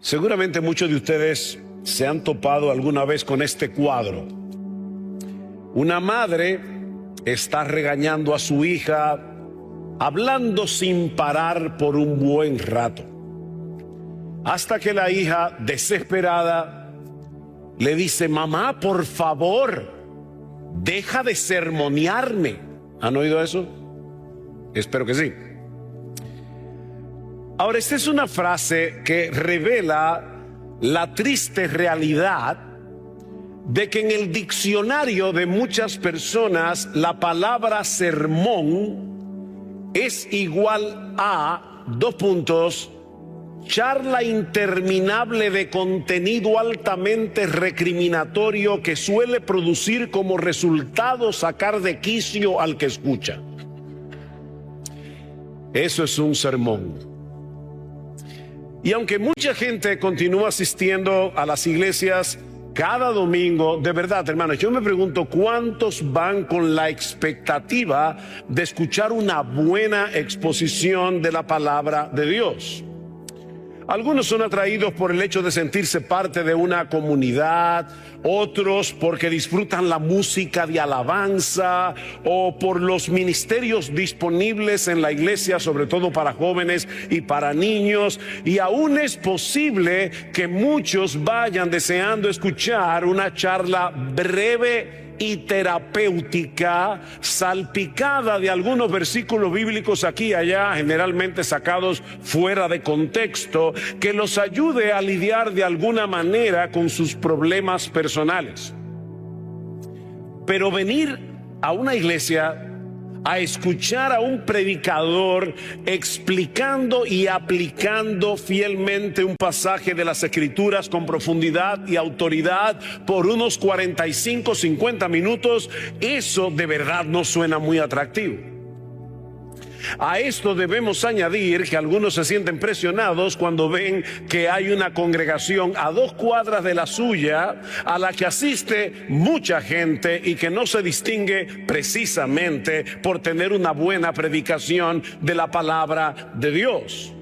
Seguramente muchos de ustedes se han topado alguna vez con este cuadro. Una madre está regañando a su hija, hablando sin parar por un buen rato, hasta que la hija, desesperada, le dice: mamá, por favor, deja de sermonearme. ¿Han oído eso? Espero que sí. Ahora, esta es una frase que revela la triste realidad de que en el diccionario de muchas personas la palabra sermón es igual a charla interminable de contenido altamente recriminatorio que suele producir como resultado sacar de quicio al que escucha. Eso es un sermón. Y aunque mucha gente continúa asistiendo a las iglesias cada domingo, de verdad, hermanos, yo me pregunto cuántos van con la expectativa de escuchar una buena exposición de la palabra de Dios. Algunos son atraídos por el hecho de sentirse parte de una comunidad, otros porque disfrutan la música de alabanza o por los ministerios disponibles en la iglesia, sobre todo para jóvenes y para niños. Y aún es posible que muchos vayan deseando escuchar una charla breve y terapéutica, salpicada de algunos versículos bíblicos aquí y allá, generalmente sacados fuera de contexto, que los ayude a lidiar de alguna manera con sus problemas personales. Pero venir a una iglesia a escuchar a un predicador explicando y aplicando fielmente un pasaje de las Escrituras con profundidad y autoridad por unos 45, 50 minutos, eso de verdad no suena muy atractivo. A esto debemos añadir que algunos se sienten presionados cuando ven que hay una congregación a 2 cuadras de la suya a la que asiste mucha gente y que no se distingue precisamente por tener una buena predicación de la palabra de Dios.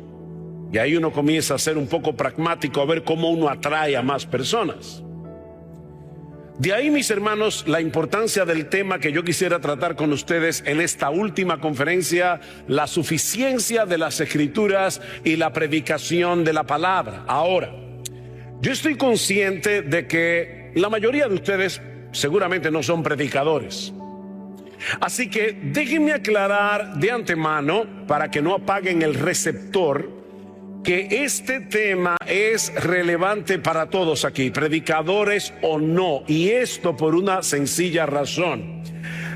Y ahí uno comienza a ser un poco pragmático, a ver cómo uno atrae a más personas. De ahí, mis hermanos, la importancia del tema que yo quisiera tratar con ustedes en esta última conferencia: la suficiencia de las Escrituras y la predicación de la palabra. Ahora, yo estoy consciente de que la mayoría de ustedes seguramente no son predicadores. Así que déjenme aclarar de antemano, para que no apaguen el receptor, que este tema es relevante para todos aquí, predicadores o no, y esto por una sencilla razón.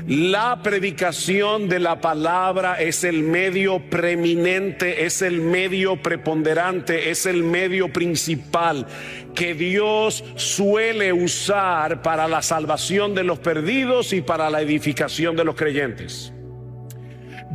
La predicación de la palabra es el medio preeminente, es el medio preponderante, es el medio principal que Dios suele usar para la salvación de los perdidos y para la edificación de los creyentes.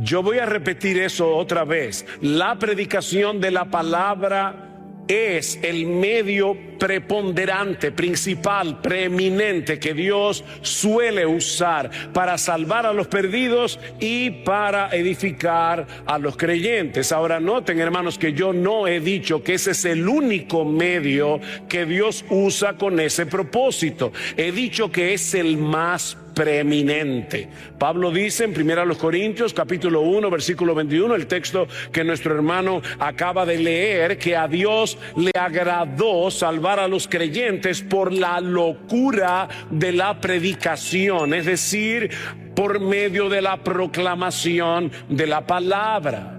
Yo voy a repetir eso otra vez. La predicación de la palabra es el medio preponderante, principal, preeminente que Dios suele usar para salvar a los perdidos y para edificar a los creyentes. Ahora noten, hermanos, que yo no he dicho que ese es el único medio que Dios usa con ese propósito. He dicho que es el más preeminente. Pablo dice en 1 Corintios capítulo 1 versículo 21, el texto que nuestro hermano acaba de leer, que a Dios le agradó salvar a los creyentes por la locura de la predicación, es decir, por medio de la proclamación de la palabra.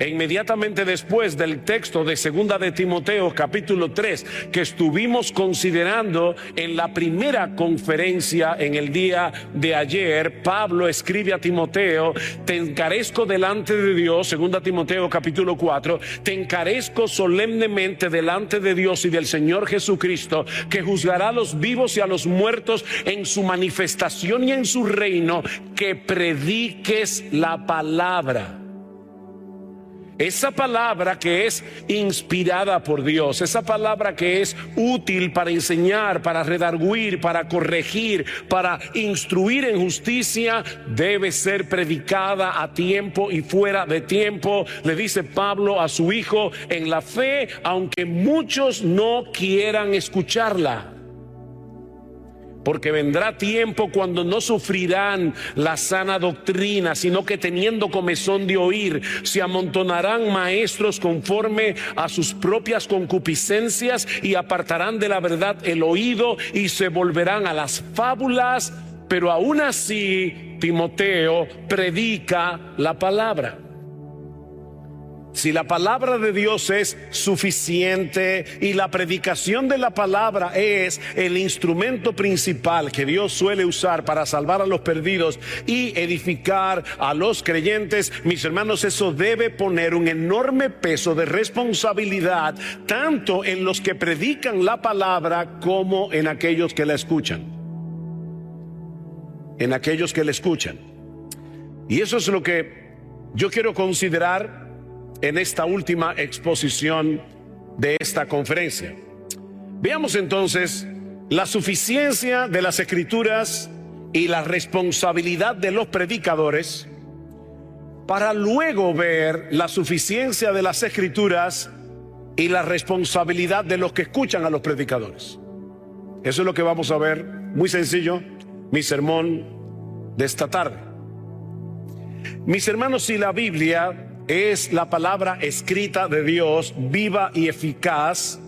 E inmediatamente después del texto de 2 de Timoteo capítulo 3 que estuvimos considerando en la primera conferencia en el día de ayer, Pablo escribe a Timoteo: te encarezco delante de Dios, 2 Timoteo capítulo 4, te encarezco solemnemente delante de Dios y del Señor Jesucristo, que juzgará a los vivos y a los muertos en su manifestación y en su reino, que prediques la palabra. esa palabra que es inspirada por Dios, esa palabra que es útil para enseñar, para redarguir, para corregir, para instruir en justicia, debe ser predicada a tiempo y fuera de tiempo, le dice Pablo a su hijo, en la fe, aunque muchos no quieran escucharla. Porque vendrá tiempo cuando no sufrirán la sana doctrina, sino que teniendo comezón de oír, se amontonarán maestros conforme a sus propias concupiscencias y apartarán de la verdad el oído y se volverán a las fábulas. Pero aún así, Timoteo, predica la palabra. Si la palabra de Dios es suficiente y la predicación de la palabra es el instrumento principal que Dios suele usar para salvar a los perdidos y edificar a los creyentes, mis hermanos, eso debe poner un enorme peso de responsabilidad tanto en los que predican la palabra como en aquellos que la escuchan. En aquellos que la escuchan. Y eso es lo que yo quiero considerar en esta última exposición de esta conferencia. Veamos entonces la suficiencia de las Escrituras y la responsabilidad de los predicadores, para luego ver la suficiencia de las Escrituras y la responsabilidad de los que escuchan a los predicadores. Eso es lo que vamos a ver, muy sencillo, mi sermón de esta tarde. Mis hermanos, si la Biblia es la palabra escrita de Dios, viva y eficaz,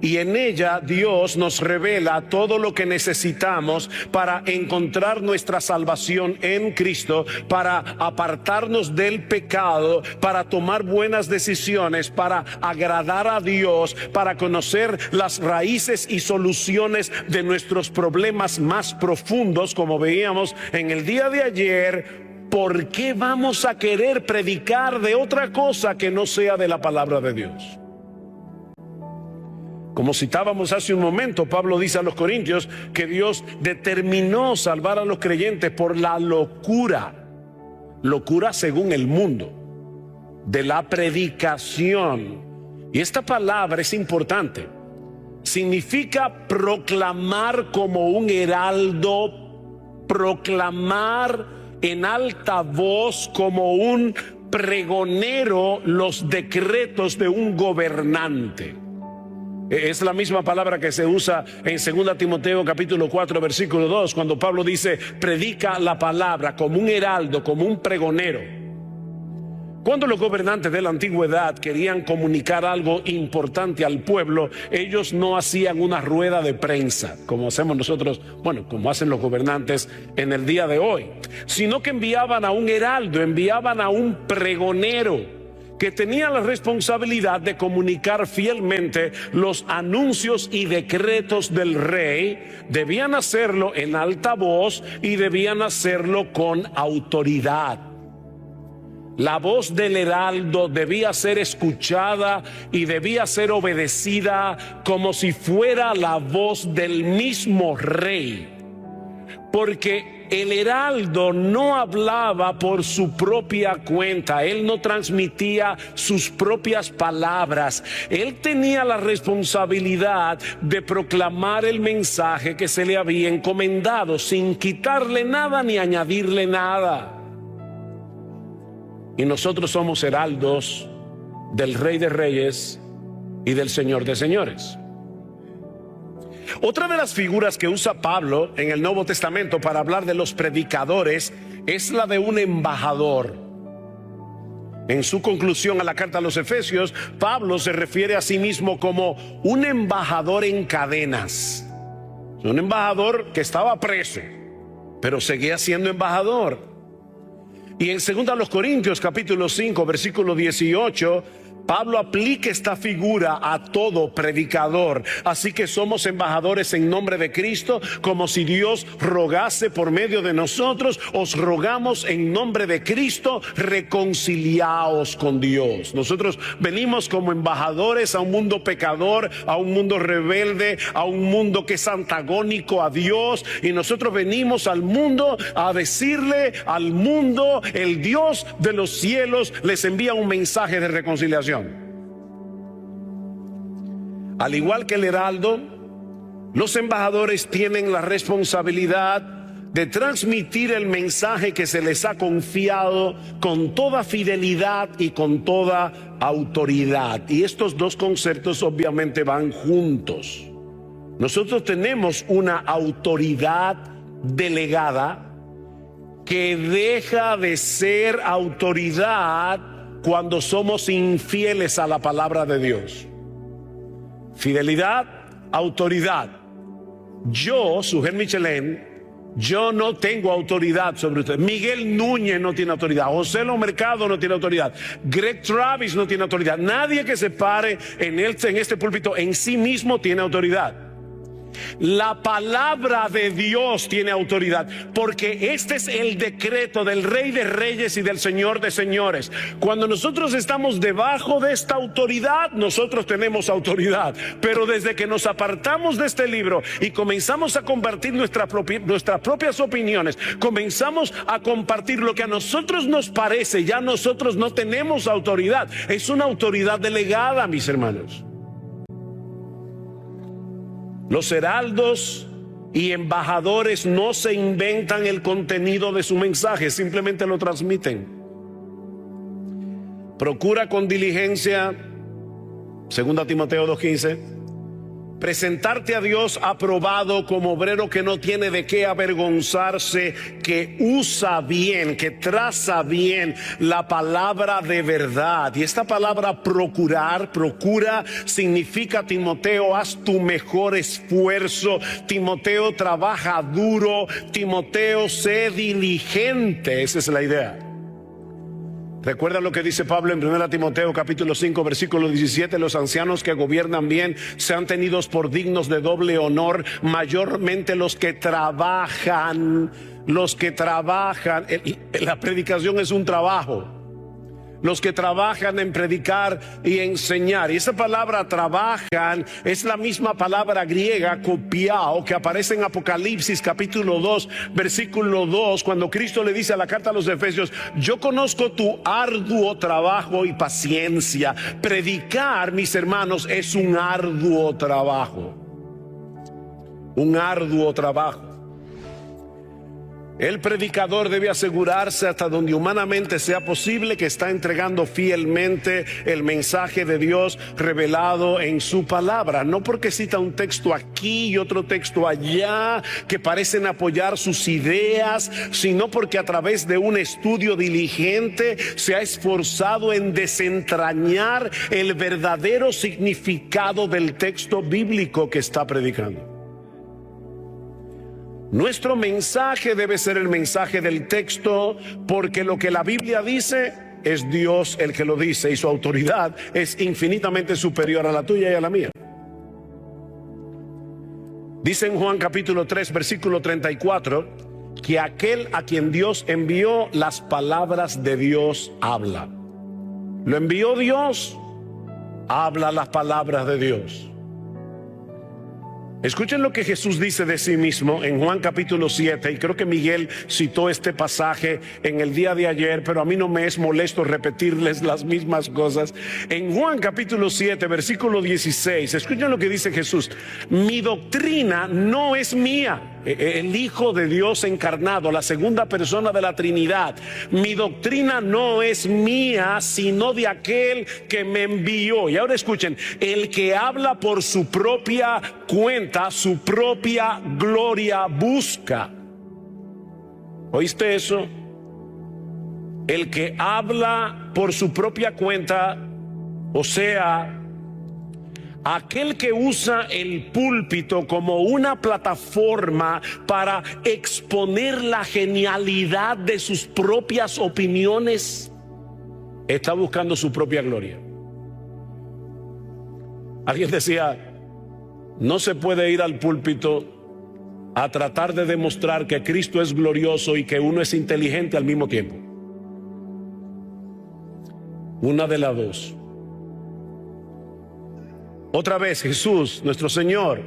y en ella Dios nos revela todo lo que necesitamos para encontrar nuestra salvación en Cristo, para apartarnos del pecado, para tomar buenas decisiones, para agradar a Dios, para conocer las raíces y soluciones de nuestros problemas más profundos, como veíamos en el día de ayer. ¿Por qué vamos a querer predicar de otra cosa que no sea de la palabra de Dios? Como citábamos hace un momento, Pablo dice a los Corintios que Dios determinó salvar a los creyentes por la locura según el mundo, de la predicación. Y esta palabra es importante. Significa proclamar como un heraldo, proclamar en alta voz como un pregonero los decretos de un gobernante. Es la misma palabra que se usa en 2 Timoteo capítulo 4 versículo 2, cuando Pablo dice, predica la palabra como un heraldo, como un pregonero. Cuando los gobernantes de la antigüedad querían comunicar algo importante al pueblo, ellos no hacían una rueda de prensa, como hacemos nosotros, bueno, como hacen los gobernantes en el día de hoy, sino que enviaban a un heraldo, enviaban a un pregonero que tenía la responsabilidad de comunicar fielmente los anuncios y decretos del rey. Debían hacerlo en alta voz y debían hacerlo con autoridad. La voz del heraldo debía ser escuchada y debía ser obedecida como si fuera la voz del mismo rey. Porque el heraldo no hablaba por su propia cuenta, él no transmitía sus propias palabras. Él tenía la responsabilidad de proclamar el mensaje que se le había encomendado, sin quitarle nada ni añadirle nada. Y nosotros somos heraldos del Rey de Reyes y del Señor de Señores. Otra de las figuras que usa Pablo en el Nuevo Testamento para hablar de los predicadores es la de un embajador. En su conclusión a la carta a los Efesios, Pablo se refiere a sí mismo como un embajador en cadenas. Un embajador que estaba preso, pero seguía siendo embajador. Y en 2 Corintios capítulo 5 versículo 18, Pablo aplica esta figura a todo predicador. Así que somos embajadores en nombre de Cristo, como si Dios rogase por medio de nosotros. Os rogamos en nombre de Cristo, reconciliaos con Dios. Nosotros venimos como embajadores a un mundo pecador, a un mundo rebelde, a un mundo que es antagónico a Dios. Y nosotros venimos al mundo a decirle al mundo: el Dios de los cielos les envía un mensaje de reconciliación. Al igual que el heraldo, los embajadores tienen la responsabilidad de transmitir el mensaje que se les ha confiado con toda fidelidad y con toda autoridad. Y estos dos conceptos obviamente van juntos. Nosotros tenemos una autoridad delegada que deja de ser autoridad cuando somos infieles a la palabra de Dios. Fidelidad, autoridad. Yo, Sujel Michelén, yo no tengo autoridad sobre usted. Miguel Núñez no tiene autoridad. José Lo Mercado no tiene autoridad. Greg Travis no tiene autoridad. Nadie que se pare en este púlpito en sí mismo tiene autoridad. La palabra de Dios tiene autoridad, porque este es el decreto del Rey de Reyes y del Señor de Señores. Cuando nosotros estamos debajo de esta autoridad, nosotros tenemos autoridad. Pero desde que nos apartamos de este libro y comenzamos a compartir nuestras propias opiniones, comenzamos a compartir lo que a nosotros nos parece, ya nosotros no tenemos autoridad. Es una autoridad delegada, mis hermanos. Los heraldos y embajadores no se inventan el contenido de su mensaje, simplemente lo transmiten. Procura con diligencia, 2 Timoteo 2:15, presentarte a Dios aprobado como obrero que no tiene de qué avergonzarse, que usa bien, que traza bien la palabra de verdad. Y esta palabra procura significa: Timoteo, haz tu mejor esfuerzo. Timoteo, trabaja duro. Timoteo, sé diligente. Esa es la idea. Recuerda lo que dice Pablo en 1 Timoteo capítulo 5 versículo 17: los ancianos que gobiernan bien sean tenidos por dignos de doble honor, mayormente los que trabajan. La predicación es un trabajo. Los que trabajan en predicar y enseñar. Y esa palabra trabajan es la misma palabra griega kopiao que aparece en Apocalipsis capítulo 2 versículo 2, cuando Cristo le dice a la carta a los Efesios: yo conozco tu arduo trabajo y paciencia. Predicar, mis hermanos, es un arduo trabajo. Un arduo trabajo. El predicador debe asegurarse, hasta donde humanamente sea posible, que está entregando fielmente el mensaje de Dios revelado en su palabra. No porque cita un texto aquí y otro texto allá que parecen apoyar sus ideas, sino porque a través de un estudio diligente se ha esforzado en desentrañar el verdadero significado del texto bíblico que está predicando. Nuestro mensaje debe ser el mensaje del texto, porque lo que la Biblia dice es Dios el que lo dice, y su autoridad es infinitamente superior a la tuya y a la mía. Dice en Juan capítulo 3 versículo 34 que aquel a quien Dios envió, las palabras de Dios habla. Lo envió Dios, habla las palabras de Dios. Escuchen lo que Jesús dice de sí mismo en Juan capítulo 7, y creo que Miguel citó este pasaje en el día de ayer, pero a mí no me es molesto repetirles las mismas cosas. En Juan capítulo 7, versículo 16, escuchen lo que dice Jesús: mi doctrina no es mía. El Hijo de Dios encarnado, la segunda persona de la Trinidad. Mi doctrina no es mía, sino de aquel que me envió. Y ahora escuchen: el que habla por su propia cuenta, su propia gloria busca. ¿Oíste eso? El que habla por su propia cuenta, o sea, aquel que usa el púlpito como una plataforma para exponer la genialidad de sus propias opiniones, está buscando su propia gloria. Alguien decía, no se puede ir al púlpito a tratar de demostrar que Cristo es glorioso y que uno es inteligente al mismo tiempo. Una de las dos. Otra vez, Jesús, nuestro Señor,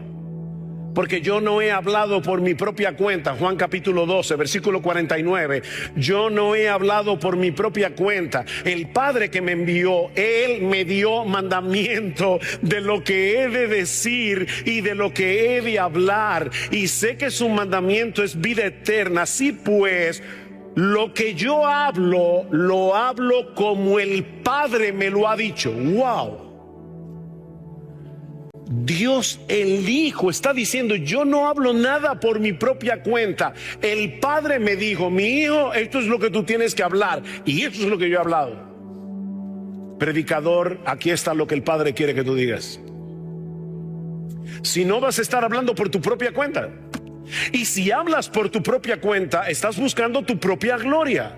porque yo no he hablado por mi propia cuenta. Juan capítulo 12, versículo 49. Yo no he hablado por mi propia cuenta. El Padre que me envió, Él me dio mandamiento de lo que he de decir y de lo que he de hablar. Y sé que su mandamiento es vida eterna. Así pues, lo que yo hablo, lo hablo como el Padre me lo ha dicho. ¡Wow! Dios el Hijo está diciendo, yo no hablo nada por mi propia cuenta. El Padre me dijo, mi hijo, esto es lo que tú tienes que hablar. Y esto es lo que yo he hablado. Predicador, aquí está lo que el Padre quiere que tú digas. Si no, vas a estar hablando por tu propia cuenta. Y si hablas por tu propia cuenta, estás buscando tu propia gloria.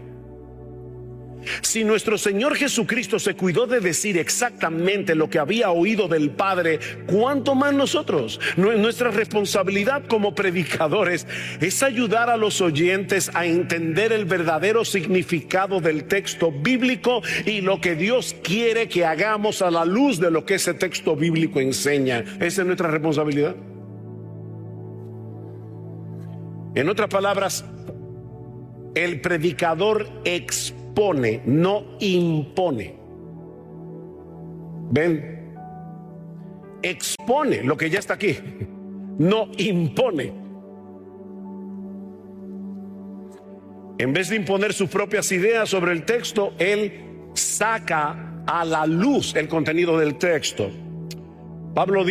Si nuestro Señor Jesucristo se cuidó de decir exactamente lo que había oído del Padre, ¿cuánto más nosotros? Nuestra responsabilidad como predicadores es ayudar a los oyentes a entender el verdadero significado del texto bíblico y lo que Dios quiere que hagamos a la luz de lo que ese texto bíblico enseña. Esa es nuestra responsabilidad. En otras palabras, el predicador expone, no impone. ¿Ven? Expone lo que ya está aquí, no impone. En vez de imponer sus propias ideas sobre el texto, él saca a la luz el contenido del texto. Pablo lo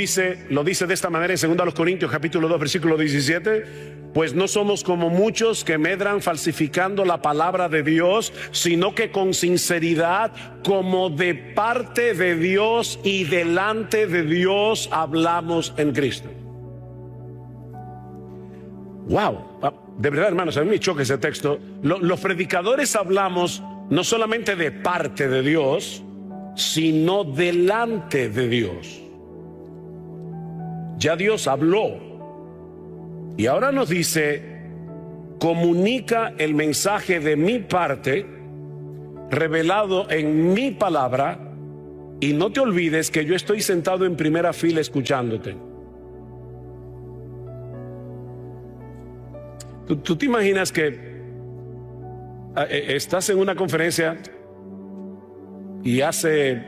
dice de esta manera en 2 Corintios capítulo 2 versículo 17. Pues no somos como muchos que medran falsificando la palabra de Dios, sino que con sinceridad, como de parte de Dios y delante de Dios, hablamos en Cristo. Wow, de verdad, hermanos, a mí me choca ese texto. Los predicadores hablamos no solamente de parte de Dios, sino delante de Dios. Ya Dios habló. Y ahora nos dice, comunica el mensaje de mi parte, revelado en mi palabra, y no te olvides que yo estoy sentado en primera fila escuchándote. ¿Tú te imaginas que estás en una conferencia y hace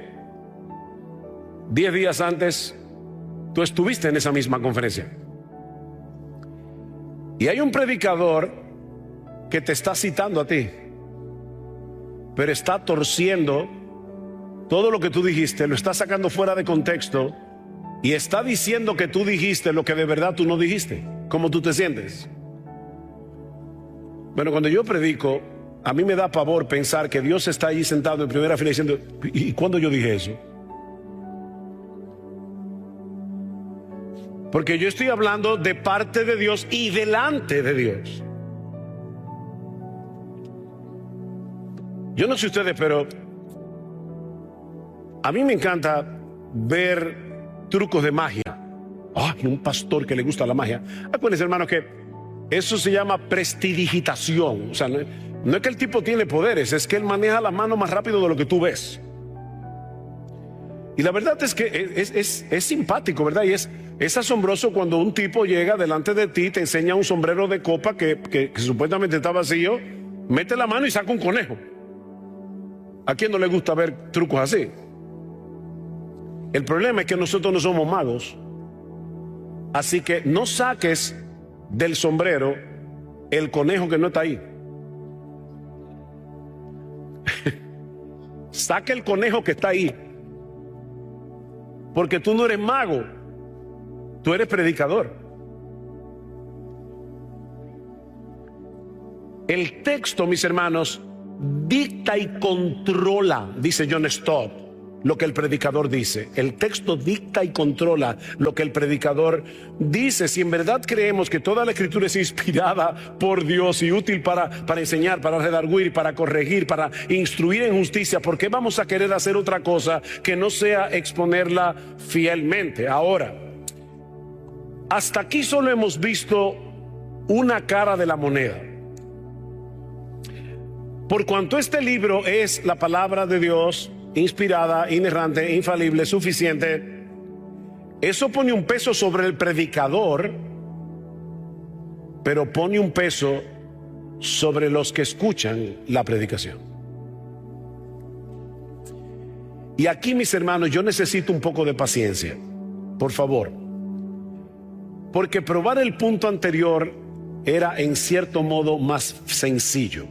10 días antes tú estuviste en esa misma conferencia? Y hay un predicador que te está citando a ti, pero está torciendo todo lo que tú dijiste, lo está sacando fuera de contexto y está diciendo que tú dijiste lo que de verdad tú no dijiste. ¿Cómo tú te sientes? Bueno, cuando yo predico, a mí me da pavor pensar que Dios está ahí sentado en primera fila diciendo, ¿y cuándo yo dije eso? Porque yo estoy hablando de parte de Dios y delante de Dios. Yo no sé ustedes, pero a mí me encanta ver trucos de magia. Ay, un pastor que le gusta la magia. Acuérdense, hermanos, que eso se llama prestidigitación. O sea, no es que el tipo tiene poderes, es que él maneja la mano más rápido de lo que tú ves. Y la verdad es que es simpático, ¿verdad? Y es asombroso cuando un tipo llega delante de ti, te enseña un sombrero de copa que supuestamente está vacío, mete la mano y saca un conejo. ¿A quién no le gusta ver trucos así? El problema es que nosotros no somos magos. Así que no saques del sombrero el conejo que no está ahí. Saca el conejo que está ahí. Porque tú no eres mago, tú eres predicador. El texto, mis hermanos, dicta y controla, dice John Stott, lo que el predicador dice. El texto dicta y controla lo que el predicador dice. Si en verdad creemos que toda la escritura es inspirada por Dios y útil para enseñar, para redarguir, para corregir, para instruir en justicia, ¿por qué vamos a querer hacer otra cosa que no sea exponerla fielmente? Ahora, hasta aquí solo hemos visto una cara de la moneda. Por cuanto este libro es la palabra de Dios, inspirada, inerrante, infalible, suficiente, eso pone un peso sobre el predicador, pero pone un peso sobre los que escuchan la predicación. Y aquí, mis hermanos, yo necesito un poco de paciencia, por favor, porque probar el punto anterior era en cierto modo más sencillo.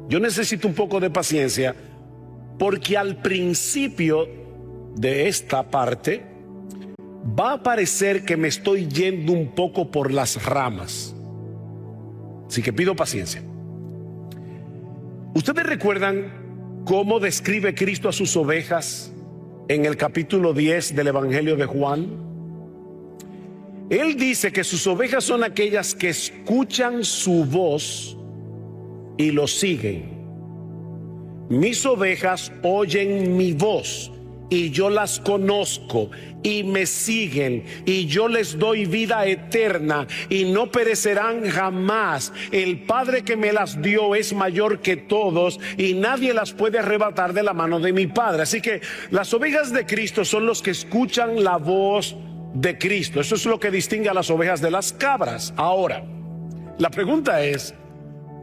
Yo necesito un poco de paciencia, porque al principio de esta parte va a parecer que me estoy yendo un poco por las ramas. Así que pido paciencia. ¿Ustedes recuerdan cómo describe Cristo a sus ovejas en el capítulo 10 del Evangelio de Juan? Él dice que sus ovejas son aquellas que escuchan su voz y lo siguen. Mis ovejas oyen mi voz y yo las conozco y me siguen, y yo les doy vida eterna y no perecerán jamás. El Padre que me las dio es mayor que todos y nadie las puede arrebatar de la mano de mi Padre. Así que las ovejas de Cristo son los que escuchan la voz de Cristo. Eso es lo que distingue a las ovejas de las cabras. Ahora, la pregunta es,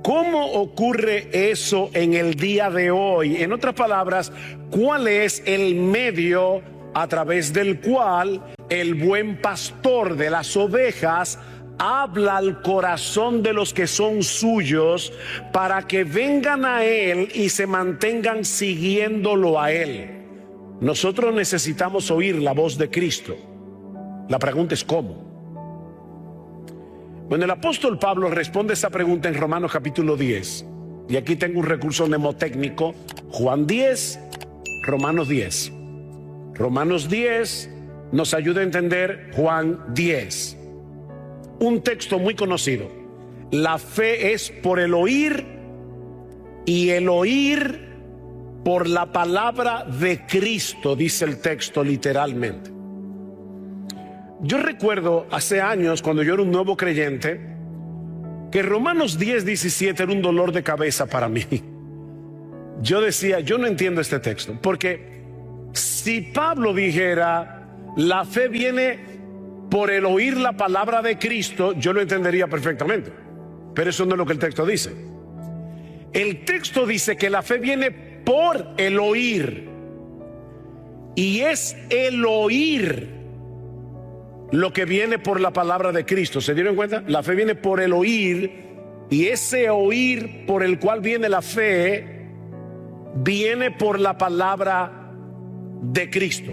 ¿cómo ocurre eso en el día de hoy? En otras palabras, ¿cuál es el medio a través del cual el buen pastor de las ovejas habla al corazón de los que son suyos para que vengan a él y se mantengan siguiéndolo a él? Nosotros necesitamos oír la voz de Cristo. La pregunta es ¿cómo? Bueno, el apóstol Pablo responde esa pregunta en Romanos capítulo 10. Y aquí tengo un recurso mnemotécnico. Juan 10, Romanos 10. Romanos 10 nos ayuda a entender Juan 10. Un texto muy conocido. La fe es por el oír y el oír por la palabra de Cristo, dice el texto literalmente. Yo recuerdo hace años, cuando yo era un nuevo creyente, que Romanos 10:17 era un dolor de cabeza para mí. Yo decía, yo no entiendo este texto, porque si Pablo dijera, la fe viene por el oír la palabra de Cristo, yo lo entendería perfectamente. Pero eso no es lo que el texto dice. El texto dice que la fe viene por el oír. Y es el oír lo que viene por la palabra de Cristo. ¿Se dieron cuenta? La fe viene por el oír, y ese oír por el cual viene la fe viene por la palabra de Cristo.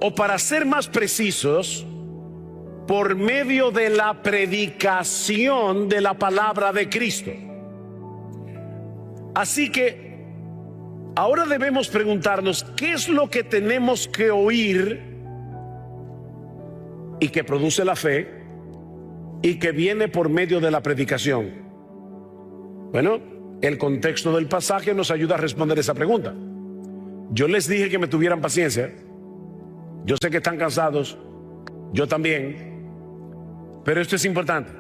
O para ser más precisos, por medio de la predicación de la palabra de Cristo. Así que ahora debemos preguntarnos, ¿qué es lo que tenemos que oír y que produce la fe y que viene por medio de la predicación? Bueno, el contexto del pasaje nos ayuda a responder esa pregunta. Yo les dije que me tuvieran paciencia. Yo sé que están cansados, yo también, pero esto es importante.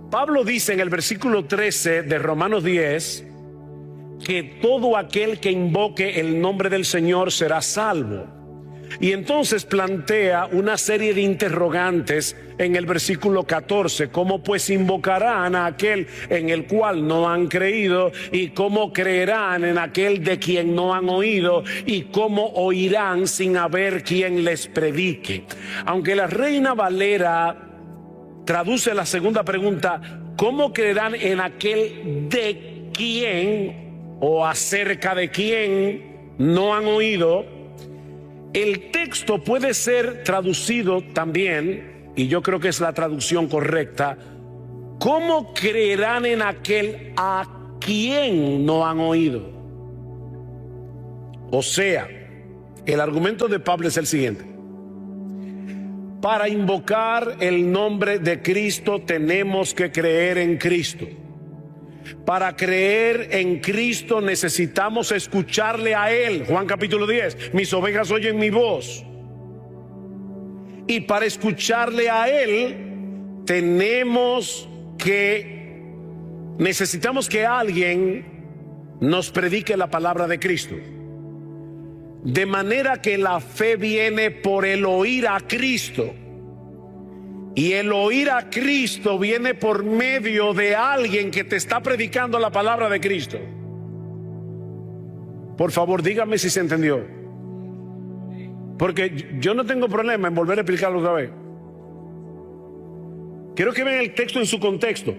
Pablo dice en el versículo 13 de Romanos 10 que todo aquel que invoque el nombre del Señor será salvo. Y entonces plantea una serie de interrogantes en el versículo 14. ¿Cómo pues invocarán a aquel en el cual no han creído? ¿Y cómo creerán en aquel de quien no han oído? ¿Y cómo oirán sin haber quien les predique? Aunque la Reina Valera traduce la segunda pregunta, ¿cómo creerán en aquel de quien o acerca de quien no han oído? El texto puede ser traducido también, y yo creo que es la traducción correcta, ¿cómo creerán en aquel a quien no han oído? O sea, el argumento de Pablo es el siguiente: para invocar el nombre de Cristo tenemos que creer en Cristo. Para creer en Cristo necesitamos escucharle a Él. Juan capítulo 10, mis ovejas oyen mi voz. Y para escucharle a Él necesitamos que alguien nos predique la palabra de Cristo. De manera que la fe viene por el oír a Cristo. Y el oír a Cristo viene por medio de alguien que te está predicando la palabra de Cristo. Por favor, dígame si se entendió. Porque yo no tengo problema en volver a explicarlo otra vez. Quiero que vean el texto en su contexto.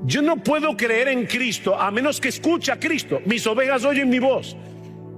Yo no puedo creer en Cristo a menos que escuche a Cristo. Mis ovejas oyen mi voz.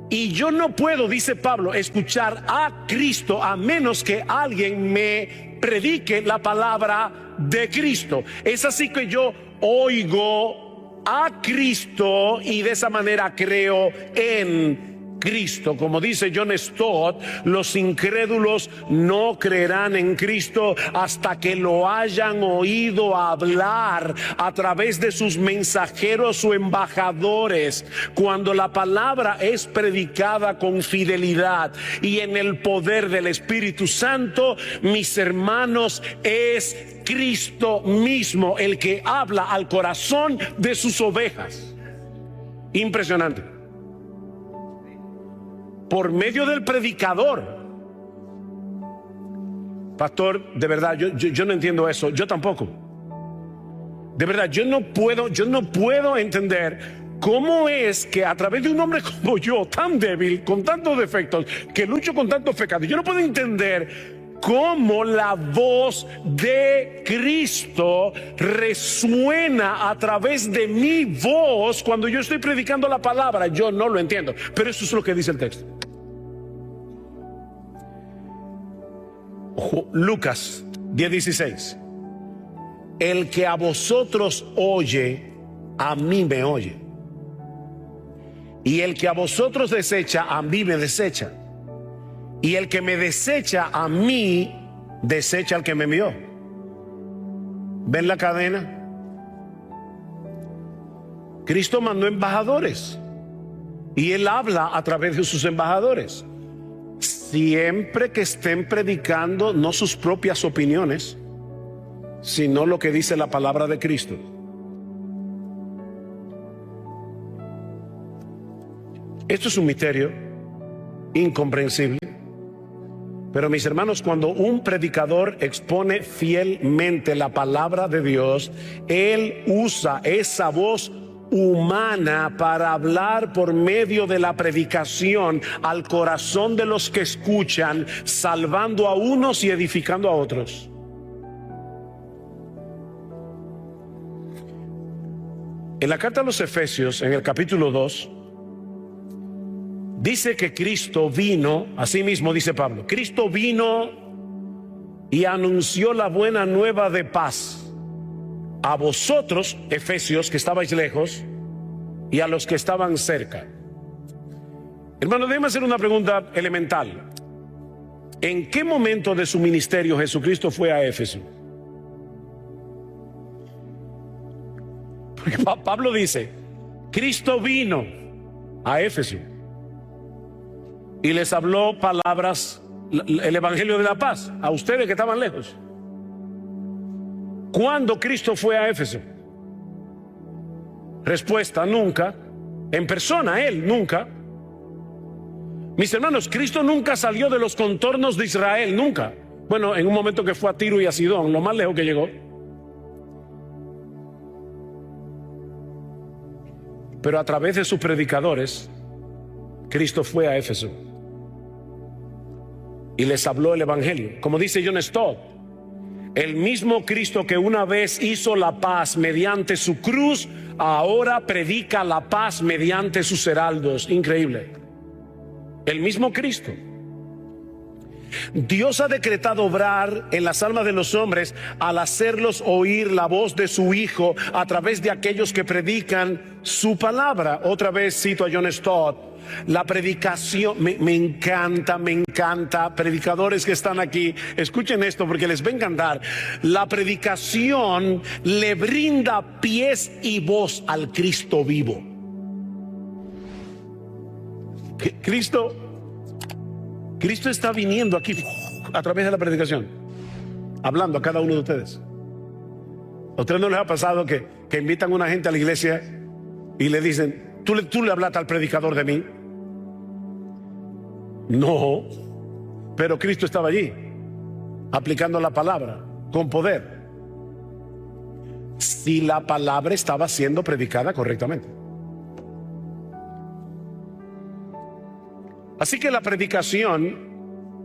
Y yo no puedo, dice Pablo, escuchar a Cristo a menos que alguien me predique la palabra de Cristo. Es así que yo oigo a Cristo y de esa manera creo en Cristo. Como dice John Stott, los incrédulos no creerán en Cristo hasta que lo hayan oído hablar a través de sus mensajeros o embajadores. Cuando la palabra es predicada con fidelidad y en el poder del Espíritu Santo, mis hermanos, es Cristo mismo el que habla al corazón de sus ovejas. Impresionante. Por medio del predicador. Pastor, de verdad, yo no entiendo eso. Yo tampoco. De verdad, yo no puedo entender cómo es que a través de un hombre como yo, tan débil, con tantos defectos, que lucho con tantos pecados, yo no puedo entender cómo la voz de Cristo resuena a través de mi voz cuando yo estoy predicando la palabra. Yo no lo entiendo, pero eso es lo que dice el texto. Lucas 10:16. El que a vosotros oye, a mí me oye. Y el que a vosotros desecha, a mí me desecha. Y el que me desecha a mí, desecha al que me envió. ¿Ven la cadena? Cristo mandó embajadores y Él habla a través de sus embajadores. Siempre que estén predicando no sus propias opiniones, sino lo que dice la palabra de Cristo. Esto es un misterio incomprensible. Pero mis hermanos, cuando un predicador expone fielmente la palabra de Dios, él usa esa voz humana para hablar por medio de la predicación al corazón de los que escuchan, salvando a unos y edificando a otros. En la carta a los Efesios, en el capítulo 2, dice que Cristo vino, así mismo dice Pablo, Cristo vino y anunció la buena nueva de paz a vosotros, Efesios, que estabais lejos, y a los que estaban cerca. Hermano, déjeme hacer una pregunta elemental. ¿En qué momento de su ministerio Jesucristo fue a Éfeso? Porque Pablo dice, Cristo vino a Éfeso y les habló palabras, el evangelio de la paz, a ustedes que estaban lejos. ¿Cuándo Cristo fue a Éfeso? Respuesta: nunca. En persona, Él nunca. Mis hermanos, Cristo nunca salió de los contornos de Israel, nunca. Bueno, en un momento que fue a Tiro y a Sidón, lo más lejos que llegó. Pero a través de sus predicadores, Cristo fue a Éfeso y les habló el evangelio. Como dice John Stott, el mismo Cristo que una vez hizo la paz mediante su cruz, ahora predica la paz mediante sus heraldos. Increíble. El mismo Cristo. Dios ha decretado obrar en las almas de los hombres al hacerlos oír la voz de su Hijo a través de aquellos que predican su palabra. Otra vez cito a John Stott. La predicación, me encanta, predicadores que están aquí, escuchen esto porque les va a encantar. La predicación le brinda pies y voz al Cristo vivo. Cristo está viniendo aquí a través de la predicación, hablando a cada uno de ustedes. ¿A ustedes no les ha pasado que invitan a una gente a la iglesia y le dicen, ¿tú le hablaste al predicador de mí? No, pero Cristo estaba allí, aplicando la palabra con poder, si la palabra estaba siendo predicada correctamente. Así que la predicación,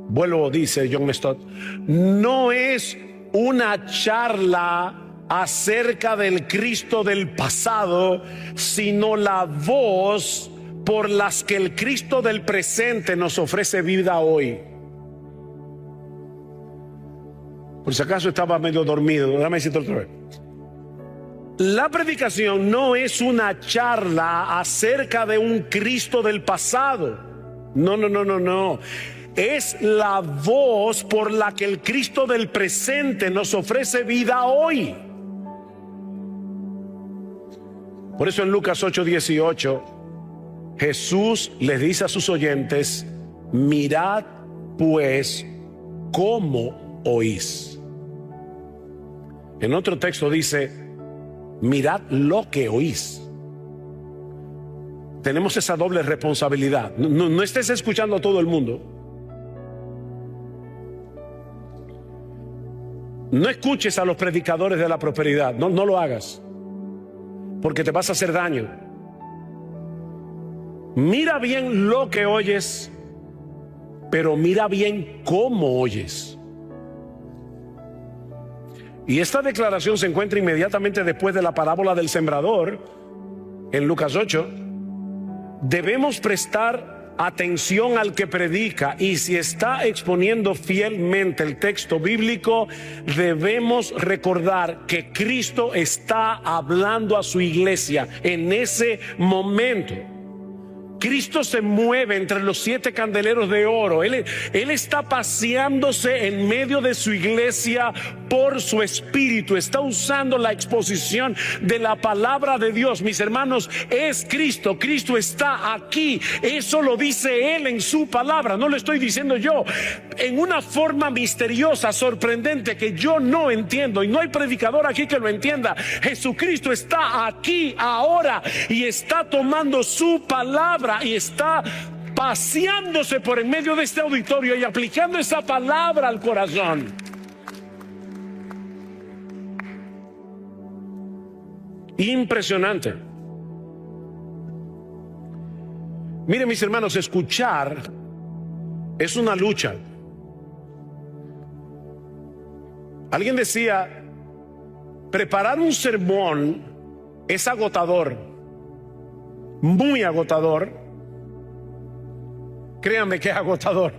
vuelvo, dice John Stott, no es una charla acerca del Cristo del pasado, sino la voz por las que el Cristo del presente nos ofrece vida hoy. Por si acaso estaba medio dormido, déjame decirte otra vez. La predicación no es una charla acerca de un Cristo del pasado. No. Es la voz por la que el Cristo del presente nos ofrece vida hoy. Por eso en Lucas 8:18 Jesús les dice a sus oyentes, mirad pues cómo oís. En otro texto dice, mirad lo que oís. Tenemos esa doble responsabilidad. No estés escuchando a todo el mundo. No escuches a los predicadores de la prosperidad. No lo hagas, porque te vas a hacer daño. Mira bien lo que oyes, pero mira bien cómo oyes. Y esta declaración se encuentra inmediatamente después de la parábola del sembrador en Lucas 8. Debemos prestar atención al que predica, y si está exponiendo fielmente el texto bíblico, debemos recordar que Cristo está hablando a su iglesia en ese momento. Cristo se mueve entre los 7 candeleros de oro. Él está paseándose en medio de su iglesia por su espíritu. Está usando la exposición de la palabra de Dios. Mis hermanos, es Cristo. Cristo está aquí. Eso lo dice Él en su palabra. No lo estoy diciendo yo. En una forma misteriosa, sorprendente, que yo no entiendo. Y no hay predicador aquí que lo entienda. Jesucristo está aquí ahora y está tomando su palabra y está paseándose por en medio de este auditorio y aplicando esa palabra al corazón. Impresionante. Miren, mis hermanos, escuchar es una lucha. Alguien decía, preparar un sermón es agotador, muy agotador. Créanme que es agotador.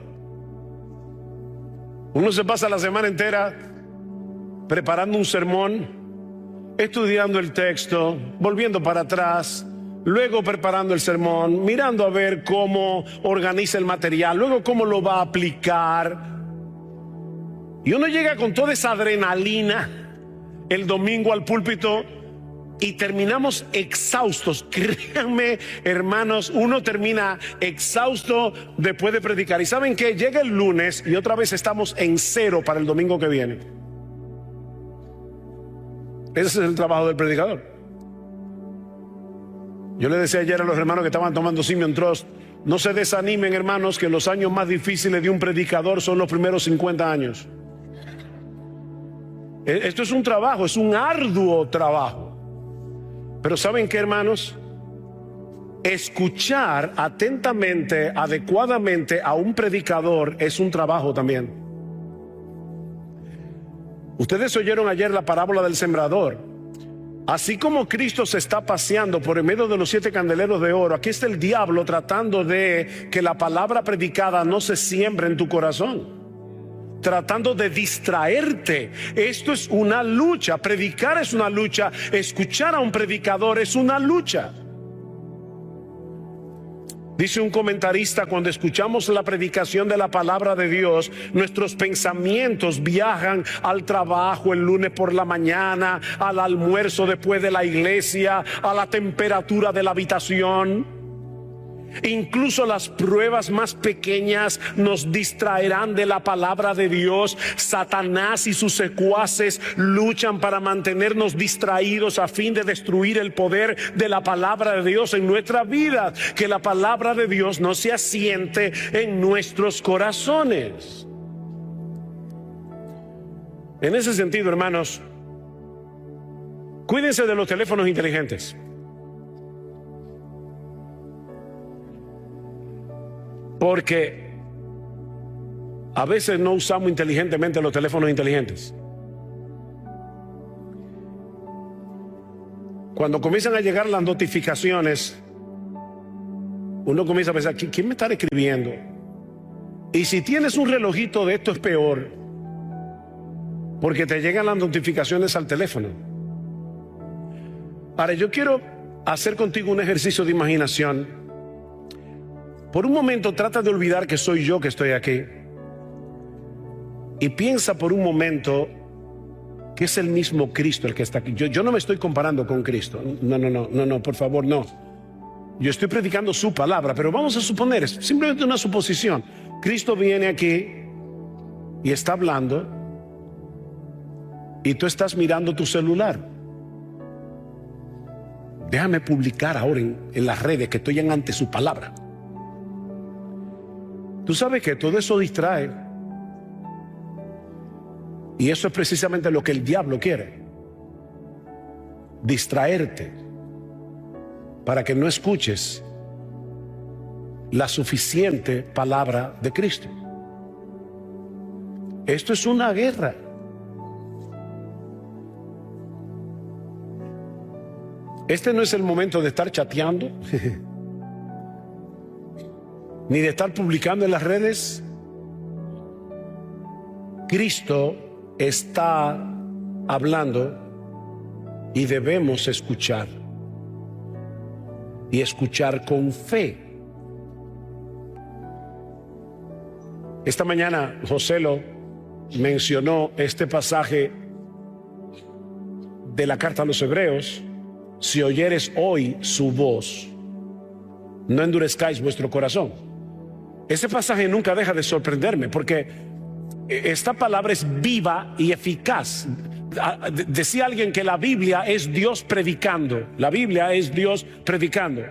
Uno se pasa la semana entera preparando un sermón, estudiando el texto, volviendo para atrás, luego preparando el sermón, mirando a ver cómo organiza el material, luego cómo lo va a aplicar. Y uno llega con toda esa adrenalina el domingo al púlpito y terminamos exhaustos. Créanme, hermanos, uno termina exhausto después de predicar. Y ¿saben qué? Llega el lunes y otra vez estamos en cero para el domingo que viene. Ese es el trabajo del predicador. Yo le decía ayer a los hermanos que estaban tomando Simeon Trust, no se desanimen, hermanos, que los años más difíciles de un predicador son los primeros 50 años. Esto es un trabajo, es un arduo trabajo. Pero ¿saben qué, hermanos? Escuchar atentamente, adecuadamente a un predicador es un trabajo también. Ustedes oyeron ayer la parábola del sembrador. Así como Cristo se está paseando por en medio de los 7 candeleros de oro, aquí está el diablo tratando de que la palabra predicada no se siembre en tu corazón. tratando de distraerte. Esto es una lucha. Predicar es una lucha. Escuchar a un predicador es una lucha. Dice un comentarista: cuando escuchamos la predicación de la palabra de Dios, nuestros pensamientos viajan al trabajo el lunes por la mañana, al almuerzo después de la iglesia, a la temperatura de la habitación. Incluso las pruebas más pequeñas nos distraerán de la palabra de Dios. Satanás y sus secuaces luchan para mantenernos distraídos a fin de destruir el poder de la palabra de Dios en nuestra vida. Que la palabra de Dios no se asiente en nuestros corazones. En ese sentido, hermanos, cuídense de los teléfonos inteligentes. Porque a veces no usamos inteligentemente los teléfonos inteligentes. Cuando comienzan a llegar las notificaciones, uno comienza a pensar: ¿quién me está escribiendo? Y si tienes un relojito de esto, es peor, porque te llegan las notificaciones al teléfono. Ahora, yo quiero hacer contigo un ejercicio de imaginación. Por un momento trata de olvidar que soy yo que estoy aquí y piensa por un momento que es el mismo Cristo el que está aquí. Yo no me estoy comparando con Cristo. No, por favor, no. Yo estoy predicando su palabra, pero vamos a suponer, es simplemente una suposición. Cristo viene aquí y está hablando y tú estás mirando tu celular. Déjame publicar ahora en las redes que estoy ante su palabra. Tú sabes que todo eso distrae. Y eso es precisamente lo que el diablo quiere. Distraerte para que no escuches la suficiente palabra de Cristo. Esto es una guerra. Este no es el momento de estar chateando ni de estar publicando en las redes. Cristo está hablando y debemos escuchar, y escuchar con fe. Esta mañana Joselo mencionó este pasaje de la carta a los Hebreos: si oyeres hoy su voz, no endurezcáis vuestro corazón. Ese pasaje nunca deja de sorprenderme, porque esta palabra es viva y eficaz. Decía alguien que la Biblia es Dios predicando. La Biblia es Dios predicando.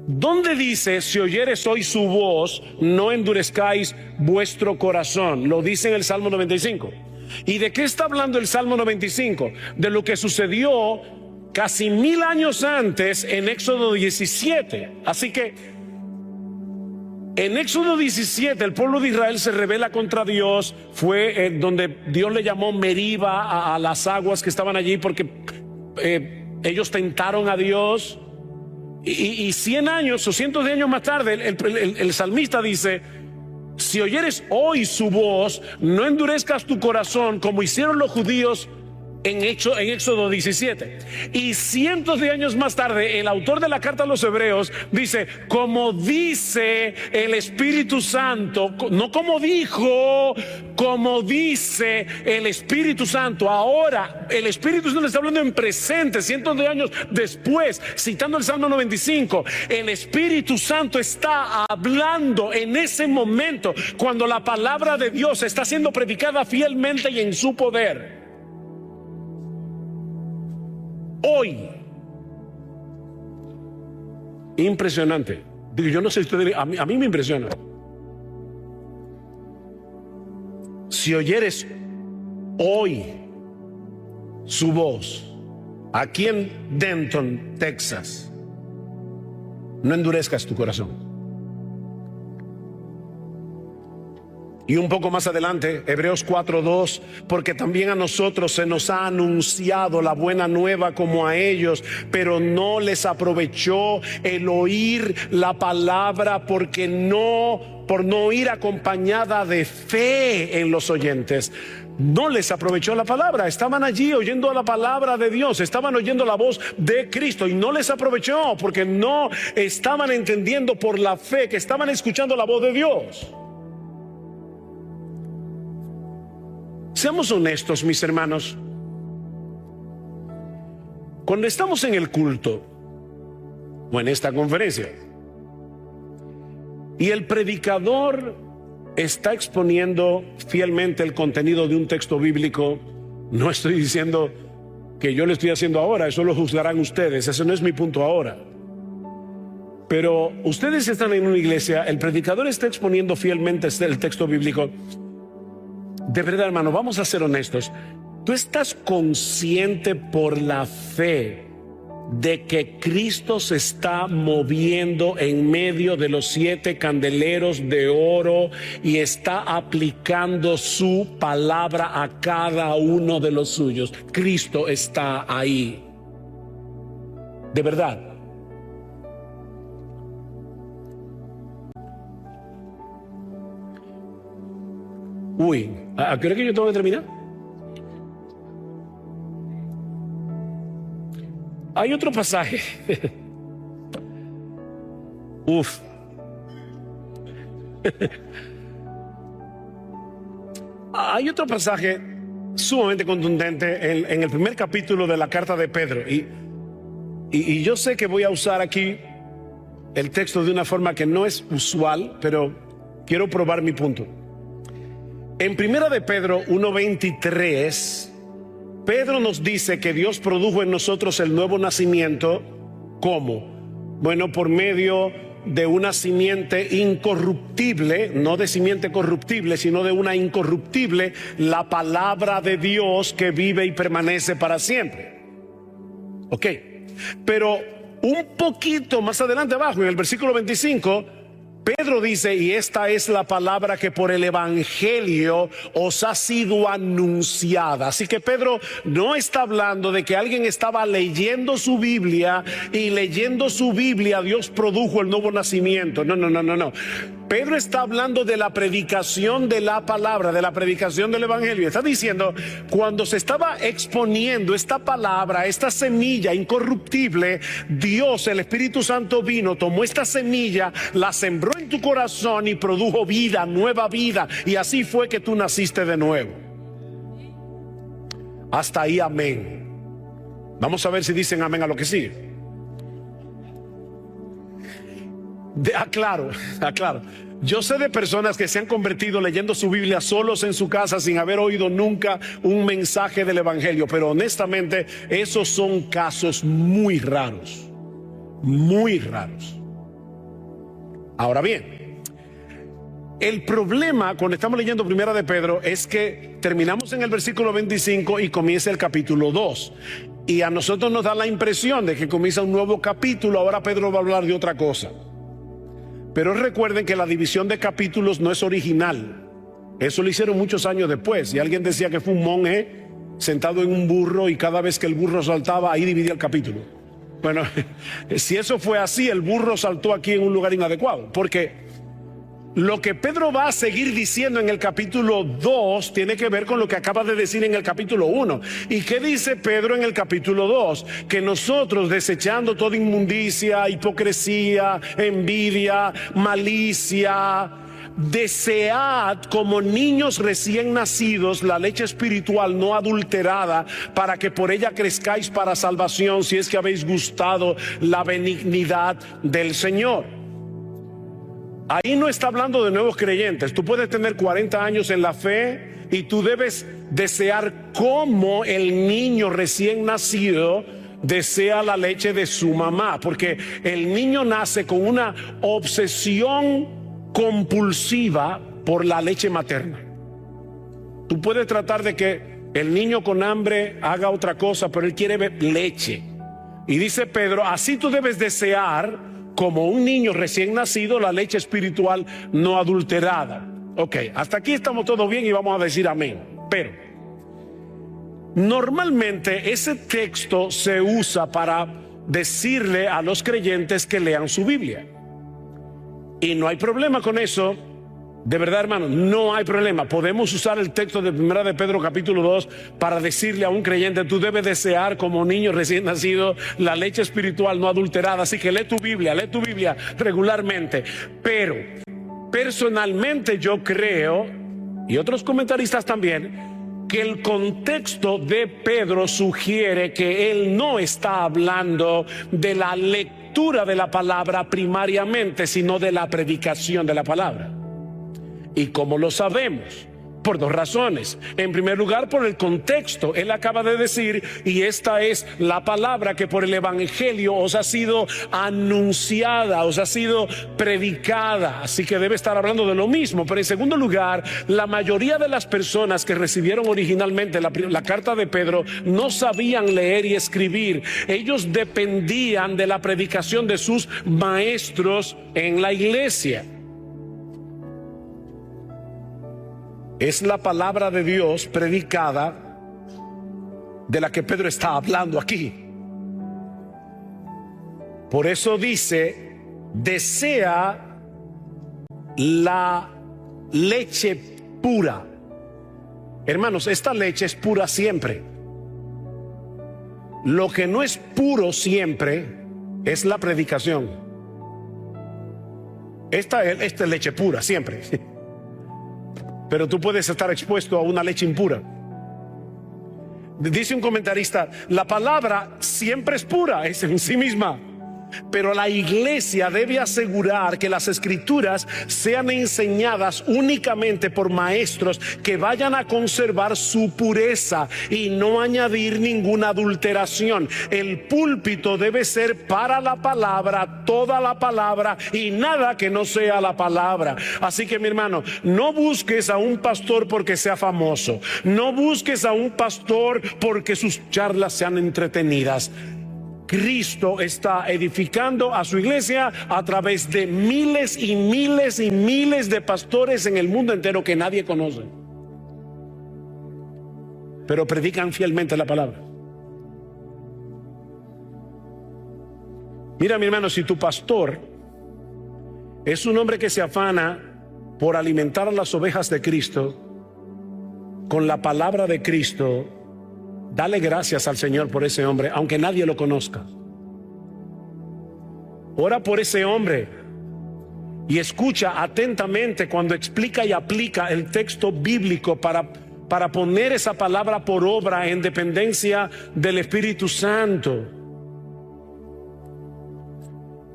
¿Dónde dice: si oyeres hoy su voz, no endurezcáis vuestro corazón? Lo dice en el Salmo 95. ¿Y de qué está hablando el Salmo 95? De lo que sucedió casi 1000 años antes en Éxodo 17. Así que en Éxodo 17 el pueblo de Israel se rebela contra Dios. Fue donde Dios le llamó Meriba a las aguas que estaban allí, porque ellos tentaron a Dios. Y 100 años o cientos de años más tarde el salmista dice: si oyeres hoy su voz, no endurezcas tu corazón como hicieron los judíos en Éxodo 17. Y cientos de años más tarde el autor de la carta a los Hebreos dice: como dice el Espíritu Santo, no como dijo, como dice el Espíritu Santo. Ahora el Espíritu Santo está hablando en presente, cientos de años después, citando el Salmo 95. El Espíritu Santo está hablando en ese momento, cuando la palabra de Dios está siendo predicada fielmente y en su poder. Hoy, impresionante. Digo, yo no sé si ustedes, a mí me impresiona. Si oyeres hoy su voz, aquí en Denton, Texas, no endurezcas tu corazón. Y un poco más adelante, Hebreos 4:2, porque también a nosotros se nos ha anunciado la buena nueva como a ellos, pero no les aprovechó el oír la palabra por no ir acompañada de fe en los oyentes. No les aprovechó la palabra. Estaban allí oyendo la palabra de Dios, estaban oyendo la voz de Cristo y no les aprovechó porque no estaban entendiendo por la fe que estaban escuchando la voz de Dios. Seamos honestos, mis hermanos. Cuando estamos en el culto o en esta conferencia y el predicador está exponiendo fielmente el contenido de un texto bíblico, no estoy diciendo que yo lo estoy haciendo ahora, eso lo juzgarán ustedes, ese no es mi punto ahora. Pero ustedes están en una iglesia, el predicador está exponiendo fielmente el texto bíblico. De verdad, hermano, vamos a ser honestos. ¿Tú estás consciente por la fe de que Cristo se está moviendo en medio de los 7 candeleros de oro y está aplicando su palabra a cada uno de los suyos? Cristo está ahí. De verdad. Uy, ¿a qué hora que yo tengo que terminar? Hay otro pasaje. Uf. Hay otro pasaje sumamente contundente en el primer capítulo de la carta de Pedro. Y yo sé que voy a usar aquí el texto de una forma que no es usual, pero quiero probar mi punto. En primera de Pedro 1:23, Pedro nos dice que Dios produjo en nosotros el nuevo nacimiento. ¿Cómo? Bueno, por medio de una simiente incorruptible, no de simiente corruptible, sino de una incorruptible, la palabra de Dios que vive y permanece para siempre. Ok, pero un poquito más adelante abajo, en el versículo 25, Pedro dice, y esta es la palabra que por el evangelio os ha sido anunciada. Así que Pedro no está hablando de que alguien estaba leyendo su Biblia y leyendo su Biblia Dios produjo el nuevo nacimiento. No. Pedro está hablando de la predicación de la palabra, de la predicación del evangelio. Está diciendo, cuando se estaba exponiendo esta palabra, esta semilla incorruptible, Dios, el Espíritu Santo vino, tomó esta semilla, la sembró en tu corazón y produjo vida, nueva vida. Y así fue que tú naciste de nuevo. Hasta ahí, amén. Vamos a ver si dicen amén a lo que sigue. Aclaro. Yo sé de personas que se han convertido leyendo su Biblia solos en su casa sin haber oído nunca un mensaje del evangelio, pero honestamente esos son casos muy raros. Muy raros. Ahora bien, el problema cuando estamos leyendo primera de Pedro es que terminamos en el versículo 25 y comienza el capítulo 2. Y a nosotros nos da la impresión de que comienza un nuevo capítulo. Ahora Pedro va a hablar de otra cosa. Pero recuerden que la división de capítulos no es original. Eso lo hicieron muchos años después. Y alguien decía que fue un monje sentado en un burro y cada vez que el burro saltaba, ahí dividía el capítulo. Bueno, si eso fue así, el burro saltó aquí en un lugar inadecuado. Porque lo que Pedro va a seguir diciendo en el capítulo 2 tiene que ver con lo que acaba de decir en el capítulo 1. ¿Y qué dice Pedro en el capítulo 2? Que nosotros, desechando toda inmundicia, hipocresía, envidia, malicia, desead como niños recién nacidos la leche espiritual no adulterada, para que por ella crezcáis para salvación, si es que habéis gustado la benignidad del Señor. Ahí no está hablando de nuevos creyentes. Tú puedes tener 40 años en la fe y tú debes desear como el niño recién nacido desea la leche de su mamá, porque el niño nace con una obsesión compulsiva por la leche materna. Tú puedes tratar de que el niño con hambre haga otra cosa, pero él quiere beber leche. Y dice Pedro, así tú debes desear como un niño recién nacido la leche espiritual no adulterada. Ok, hasta aquí estamos todos bien y vamos a decir amén. Pero normalmente ese texto se usa para decirle a los creyentes que lean su Biblia. Y no hay problema con eso. De verdad, hermano, no hay problema. Podemos usar el texto de 1 de Pedro capítulo 2 para decirle a un creyente: tú debes desear como niño recién nacido la leche espiritual no adulterada. Así que lee tu Biblia regularmente. Pero personalmente yo creo, y otros comentaristas también, que el contexto de Pedro sugiere que él no está hablando de la lectura de la palabra primariamente, sino de la predicación de la palabra. ¿Y cómo lo sabemos? Por dos razones. En primer lugar, por el contexto. Él acaba de decir: y esta es la palabra que por el evangelio os ha sido anunciada, os ha sido predicada. Así que debe estar hablando de lo mismo. Pero en segundo lugar, la mayoría de las personas que recibieron originalmente la carta de Pedro no sabían leer y escribir. Ellos dependían de la predicación de sus maestros en la iglesia. Es la palabra de Dios predicada de la que Pedro está hablando aquí. Por eso dice: desea la leche pura. Hermanos, esta leche es pura siempre. Lo que no es puro siempre es la predicación. Esta es leche pura siempre. Pero tú puedes estar expuesto a una leche impura. Dice un comentarista: la palabra siempre es pura, es en sí misma. Pero la iglesia debe asegurar que las escrituras sean enseñadas únicamente por maestros que vayan a conservar su pureza y no añadir ninguna adulteración. El púlpito debe ser para la palabra, toda la palabra y nada que no sea la palabra. Así que, mi hermano, no busques a un pastor porque sea famoso. No busques a un pastor porque sus charlas sean entretenidas. Cristo está edificando a su iglesia a través de miles y miles y miles de pastores en el mundo entero que nadie conoce, pero predican fielmente la palabra. Mira, mi hermano, si tu pastor es un hombre que se afana por alimentar a las ovejas de Cristo con la palabra de Cristo, dale gracias al Señor por ese hombre, aunque nadie lo conozca. Ora por ese hombre y escucha atentamente cuando explica y aplica el texto bíblico para poner esa palabra por obra en dependencia del Espíritu Santo.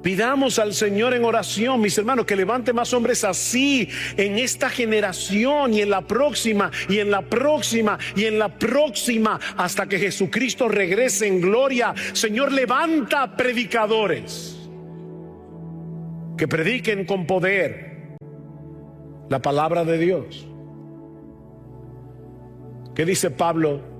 Pidamos al Señor en oración, mis hermanos, que levante más hombres así en esta generación y en la próxima y en la próxima y en la próxima, hasta que Jesucristo regrese en gloria. Señor, levanta predicadores que prediquen con poder la palabra de Dios. ¿Qué dice Pablo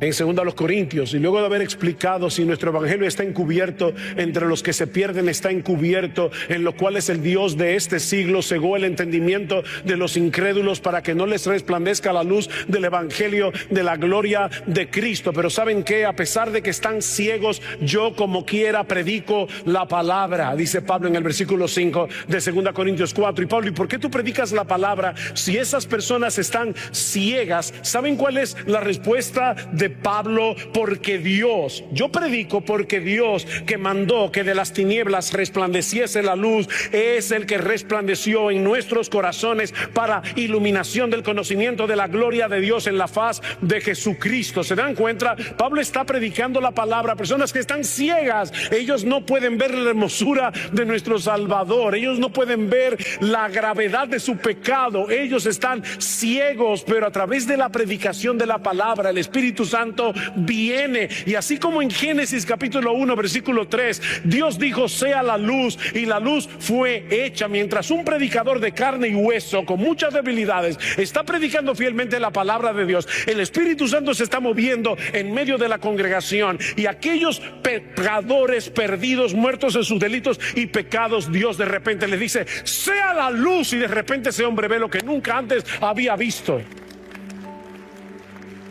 en 2 Corintios? Y luego de haber explicado si nuestro evangelio está encubierto entre los que se pierden, está encubierto, en lo cual es el Dios de este siglo cegó el entendimiento de los incrédulos para que no les resplandezca la luz del evangelio de la gloria de Cristo. Pero ¿saben qué? A pesar de que están ciegos, yo como quiera predico la palabra, dice Pablo en el versículo 5 de 2 Corintios 4. Y Pablo, ¿y por qué tú predicas la palabra si esas personas están ciegas? ¿Saben cuál es la respuesta de Pablo? Porque Dios, yo predico porque Dios, que mandó que de las tinieblas resplandeciese la luz, es el que resplandeció en nuestros corazones para iluminación del conocimiento de la gloria de Dios en la faz de Jesucristo. ¿Se dan cuenta? Pablo está predicando la palabra a personas que están ciegas. Ellos no pueden ver la hermosura de nuestro Salvador, ellos no pueden ver la gravedad de su pecado, ellos están ciegos, pero a través de la predicación de la palabra, el Espíritu Santo viene. Y así como en Génesis capítulo 1 versículo 3, Dios dijo sea la luz, y la luz fue hecha. Mientras un predicador de carne y hueso con muchas debilidades está predicando fielmente la palabra de Dios, el Espíritu Santo se está moviendo en medio de la congregación, y aquellos pecadores perdidos, muertos en sus delitos y pecados, Dios de repente les dice sea la luz, y de repente ese hombre ve lo que nunca antes había visto.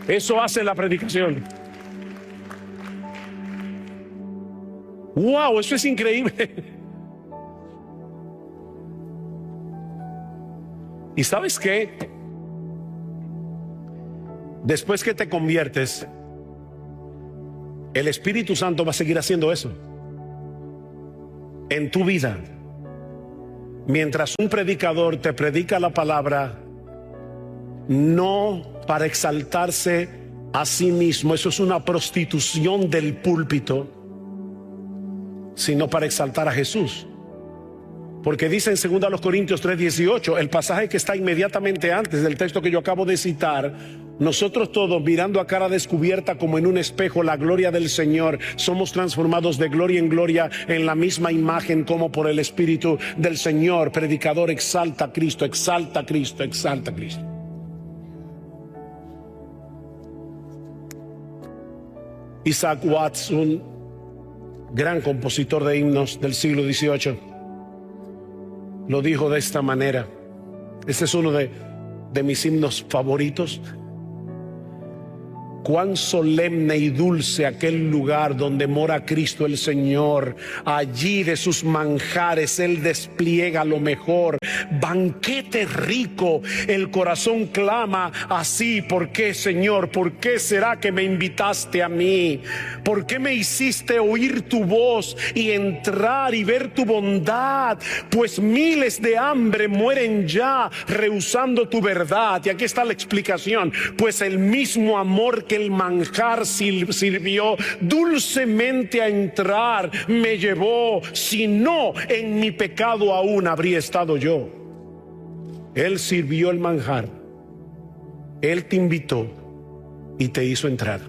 Eso hace la predicación. Wow, eso es increíble. ¿Y sabes qué? Después que te conviertes, el Espíritu Santo va a seguir haciendo eso en tu vida. Mientras un predicador te predica la palabra, no para exaltarse a sí mismo, eso es una prostitución del púlpito, sino para exaltar a Jesús. Porque dice en 2 Corintios 3:18, el pasaje que está inmediatamente antes del texto que yo acabo de citar: nosotros todos, mirando a cara descubierta como en un espejo la gloria del Señor, somos transformados de gloria en gloria en la misma imagen como por el Espíritu del Señor. Predicador, exalta a Cristo, exalta a Cristo, exalta a Cristo. Isaac Watts, un gran compositor de himnos del siglo XVIII, lo dijo de esta manera. Este es uno de mis himnos favoritos. Cuán solemne y dulce aquel lugar donde mora Cristo el Señor. Allí de sus manjares Él despliega lo mejor. Banquete rico, el corazón clama así: ¿por qué, Señor? ¿Por qué será que me invitaste a mí? ¿Por qué me hiciste oír tu voz y entrar y ver tu bondad? Pues miles de hambre mueren ya rehusando tu verdad. Y aquí está la explicación: pues el mismo amor que el manjar sirvió dulcemente a entrar me llevó, si no, en mi pecado aún habría estado yo. Él sirvió el manjar, Él te invitó y te hizo entrar.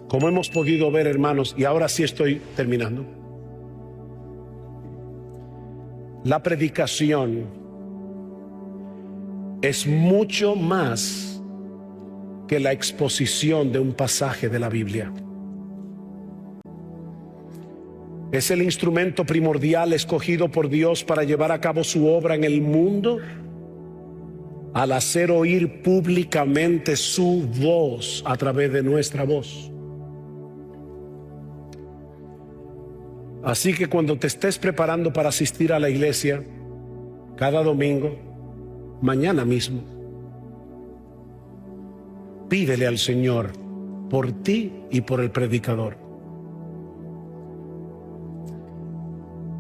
Como hemos podido ver, hermanos, y ahora sí estoy terminando, la predicación es mucho más que la exposición de un pasaje de la Biblia. Es el instrumento primordial escogido por Dios para llevar a cabo su obra en el mundo, al hacer oír públicamente su voz a través de nuestra voz. Así que cuando te estés preparando para asistir a la iglesia cada domingo, mañana mismo, pídele al Señor por ti y por el predicador.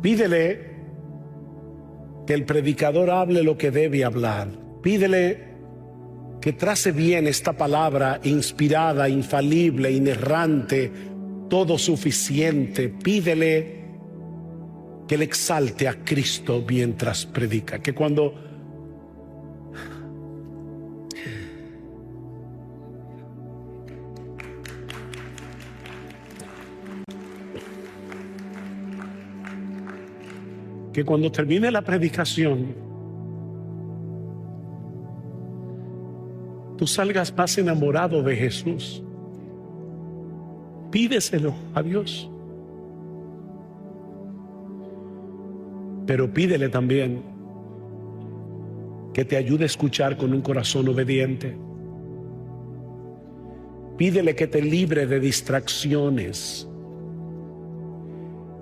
Pídele que el predicador hable lo que debe hablar. Pídele que trace bien esta palabra inspirada, infalible, inerrante, todo suficiente. Pídele que le exalte a Cristo mientras predica. Que cuando termine la predicación, tú salgas más enamorado de Jesús. Pídeselo a Dios, pero pídele también que te ayude a escuchar con un corazón obediente. Pídele que te libre de distracciones,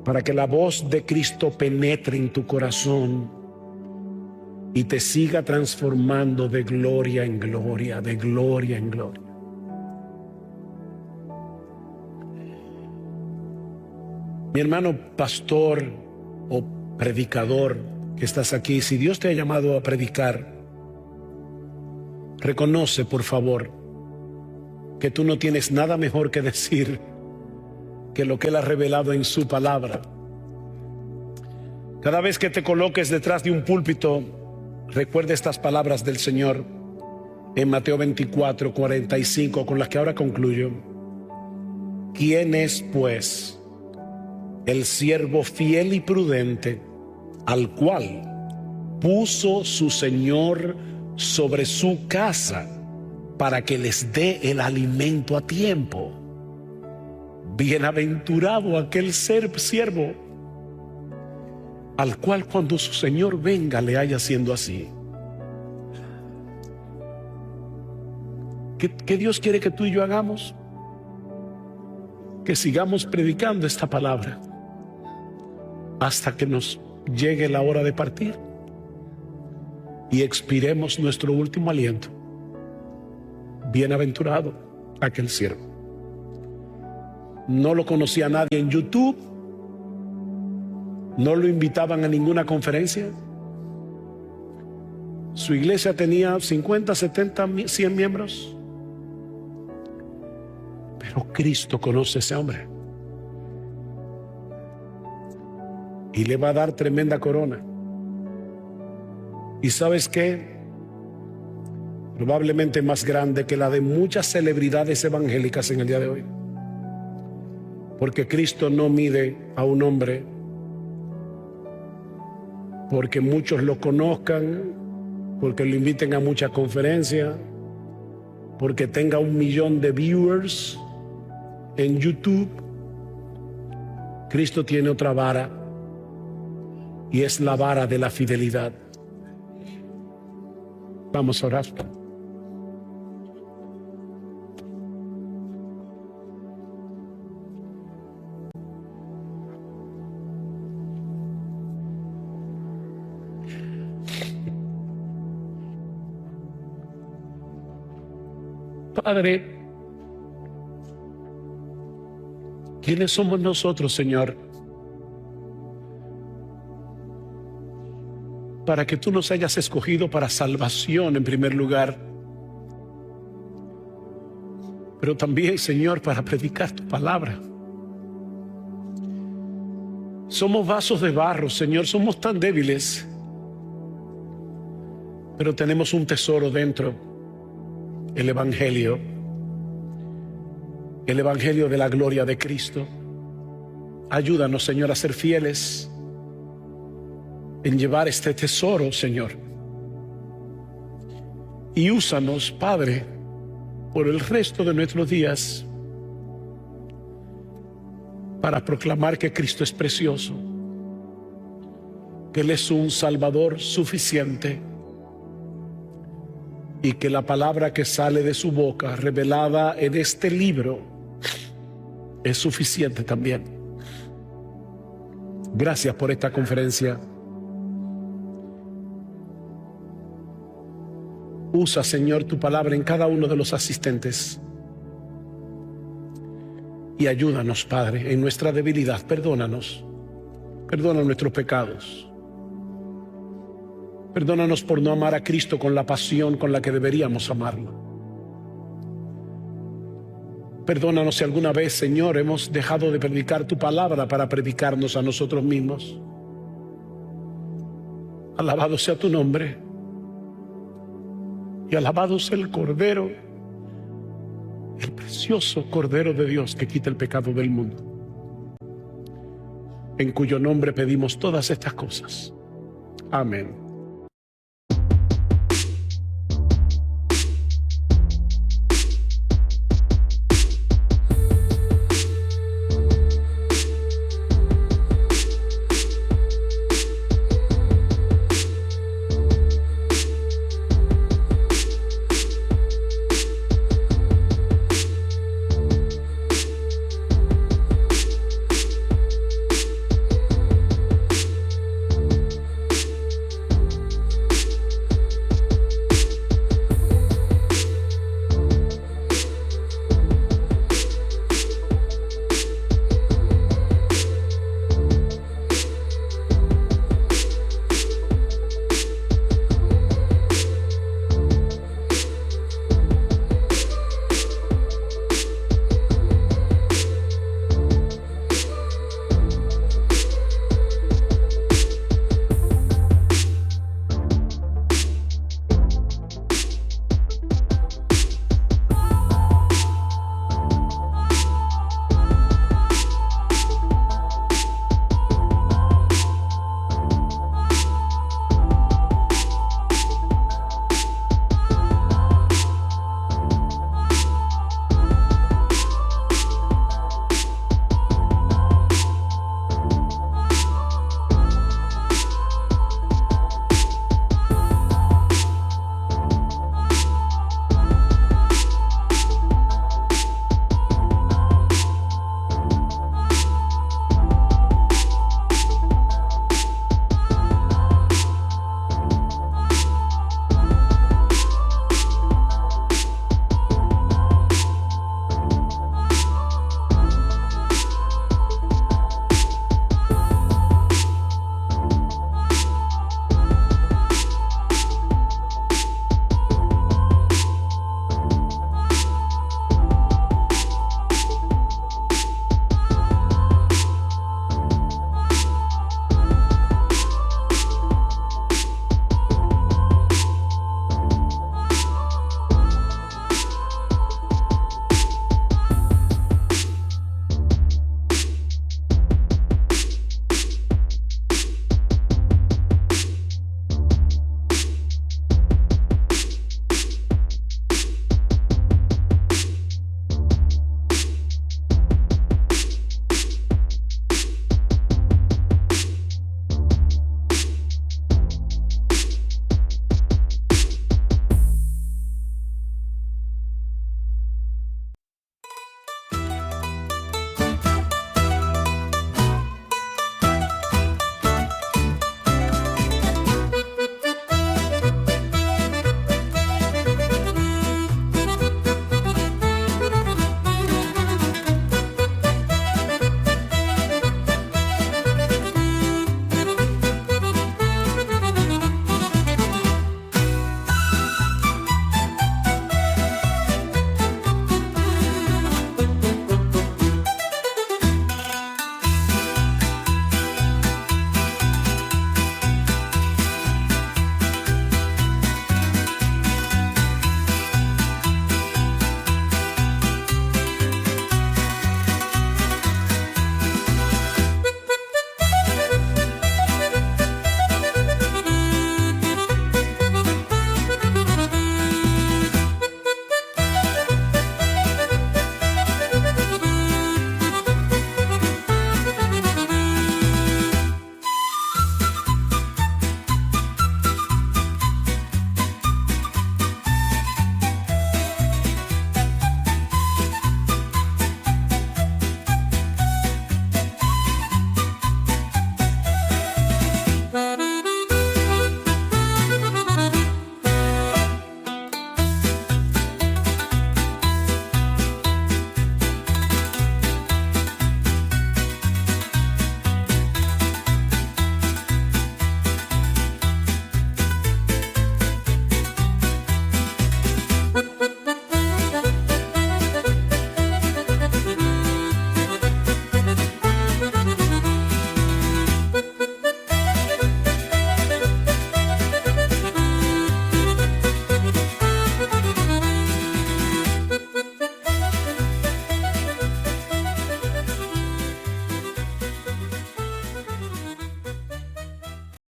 para que la voz de Cristo penetre en tu corazón y te siga transformando de gloria en gloria, de gloria en gloria. Mi hermano pastor o predicador que estás aquí, si Dios te ha llamado a predicar, reconoce, por favor, que tú no tienes nada mejor que decir que lo que Él ha revelado en su palabra. Cada vez que te coloques detrás de un púlpito Recuerde estas palabras del Señor en Mateo 24, 45, con las que ahora concluyo. ¿Quién es, pues, el siervo fiel y prudente, al cual puso su Señor sobre su casa para que les dé el alimento a tiempo? Bienaventurado aquel siervo al cual cuando su Señor venga le haya siendo así. ¿Qué Dios quiere que tú y yo hagamos? Que sigamos predicando esta palabra hasta que nos llegue la hora de partir y expiremos nuestro último aliento. Bienaventurado aquel siervo. No lo conocía nadie en YouTube, no lo invitaban a ninguna conferencia. Su iglesia tenía 50, 70, 100 miembros. Pero Cristo conoce a ese hombre y le va a dar tremenda corona. ¿Y sabes qué? Probablemente más grande que la de muchas celebridades evangélicas en el día de hoy. Porque Cristo no mide a un hombre porque muchos lo conozcan, porque lo inviten a muchas conferencias, porque tenga 1 millón de viewers en YouTube. Cristo tiene otra vara, y es la vara de la fidelidad. Vamos a orar. Padre, ¿quiénes somos nosotros, Señor, para que tú nos hayas escogido para salvación en primer lugar, pero también, Señor, para predicar tu palabra? Somos vasos de barro, Señor, somos tan débiles, pero tenemos un tesoro dentro. El Evangelio de la gloria de Cristo. Ayúdanos, Señor, a ser fieles en llevar este tesoro, Señor. Y úsanos, Padre, por el resto de nuestros días para proclamar que Cristo es precioso, que Él es un Salvador suficiente, y que la palabra que sale de su boca, revelada en este libro, es suficiente también. Gracias por esta conferencia. Usa, Señor, tu palabra en cada uno de los asistentes. Y ayúdanos, Padre, en nuestra debilidad. Perdónanos. Perdona nuestros pecados. Perdónanos por no amar a Cristo con la pasión con la que deberíamos amarlo. Perdónanos si alguna vez, Señor, hemos dejado de predicar tu palabra para predicarnos a nosotros mismos. Alabado sea tu nombre. Y alabado sea el Cordero, el precioso Cordero de Dios que quita el pecado del mundo, en cuyo nombre pedimos todas estas cosas. Amén.